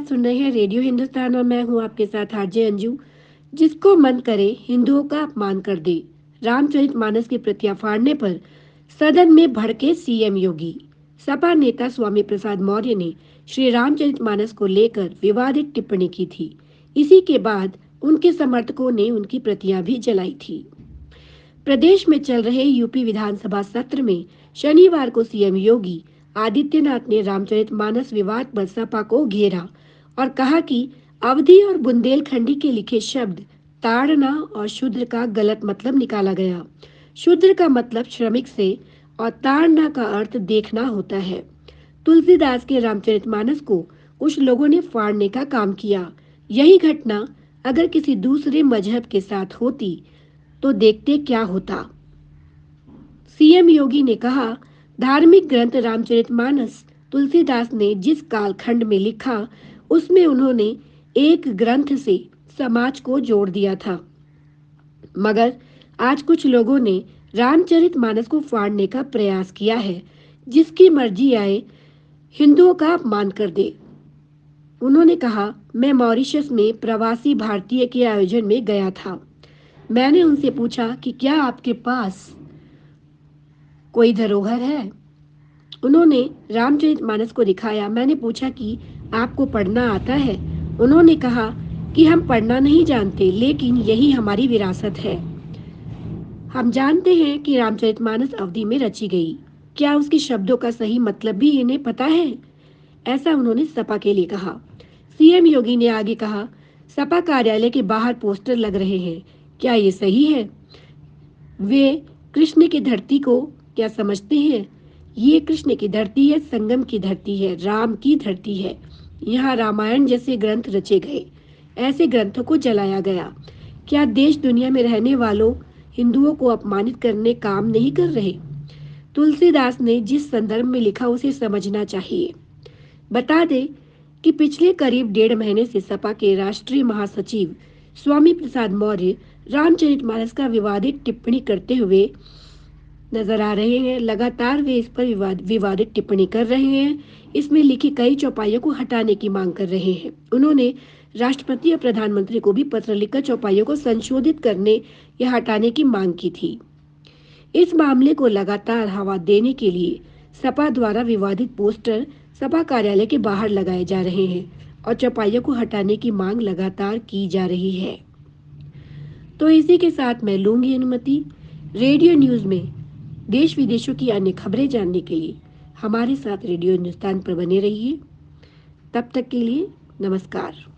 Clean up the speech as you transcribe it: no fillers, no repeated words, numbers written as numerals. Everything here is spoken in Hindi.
सुन रहे हैं रेडियो हिंदुस्तान और मैं हूं आपके साथ आरजे अंजू। जिसको मन करे हिंदुओं का अपमान कर दे, रामचरितमानस की प्रतियां फाड़ने पर सदन में भड़के सीएम योगी। सपा नेता स्वामी प्रसाद मौर्य ने श्री रामचरितमानस को लेकर विवादित टिप्पणी की थी। इसी के बाद उनके समर्थकों ने उनकी प्रतियां भी जलाई थी। प्रदेश में चल रहे यूपी विधानसभा सत्र में शनिवार को सीएम योगी आदित्यनाथ ने रामचरितमानस विवाद पर सपा को घेरा और कहा कि अवधी और बुंदेलखंडी के लिखे शब्द ताड़ना और शूद्र का गलत मतलब निकाला गया। शूद्र का मतलब श्रमिक से और ताड़ना का अर्थ देखना होता है। तुलसीदास के रामचरितमानस को कुछ लोगों ने फाड़ने का काम किया। यही घटना अगर किसी दूसरे मजहब के साथ होती तो देखते क्या होता। सीएम योगी ने कहा, धार्मिक ग्रंथ रामचरितमानस तुलसीदास ने जिस कालखंड में लिखा उसमें उन्होंने एक ग्रंथ से समाज को जोड़ दिया था, मगर आज कुछ लोगों ने रामचरितमानस को फाड़ने का प्रयास किया है। जिसकी मर्जी आए हिंदुओं का अपमान कर दे। उन्होंने कहा, मैं मॉरिशस में प्रवासी भारतीय के आयोजन में गया था। मैंने उनसे पूछा कि क्या आपके पास कोई धरोहर है। उन्होंने रामचरितमानस को दिखाया। मैंने पूछा कि आपको पढ़ना आता है। उन्होंने कहा कि हम पढ़ना नहीं जानते, लेकिन यही हमारी विरासत है। हम जानते हैं कि रामचरितमानस अवधी में रची गई। क्या उसके शब्दों का सही मतलब भी इन्हें पता है? ऐसा उन्होंने सपा के लिए कहा। सीएम योगी ने आगे कहा, सपा कार्यालय के बाहर पोस्टर लग रहे हैं, क्या ये सही है? वे कृष्ण की धरती को क्या समझते हैं? ये कृष्ण की धरती है, संगम की धरती है, राम की धरती है। यहाँ रामायण जैसे ग्रंथ रचे गए, ऐसे ग्रंथों को जलाया गया। क्या देश दुनिया में रहने वालों हिंदुओं को अपमानित करने काम नहीं कर रहे? तुलसीदास ने जिस संदर्भ में लिखा उसे समझना चाहिए। बता दें कि पिछले करीब 1.5 महीने से सपा के राष्ट्रीय महासचिव स्वामी प्रसाद मौर्य रामचरितमानस का विवादित टिप्पणी करते हुए नजर आ रहे हैं। लगातार वे इस पर विवादित टिप्पणी कर रहे हैं। इसमें लिखी कई चौपाइयों को हटाने की मांग कर रहे हैं। उन्होंने राष्ट्रपति और प्रधानमंत्री को भी पत्र लिखकर चौपाइयों को संशोधित करने या हटाने की मांग की थी। इस मामले को लगातार हवा देने के लिए सपा द्वारा विवादित पोस्टर सपा कार्यालय के बाहर लगाए जा रहे हैं और चौपाइयों को हटाने की मांग लगातार की जा रही है। तो इसी के साथ मैं लूंगी अनुमति। रेडियो न्यूज में देश विदेशों की अन्य खबरें जानने के लिए हमारे साथ रेडियो हिंदुस्तान पर बने रहिए। तब तक के लिए नमस्कार।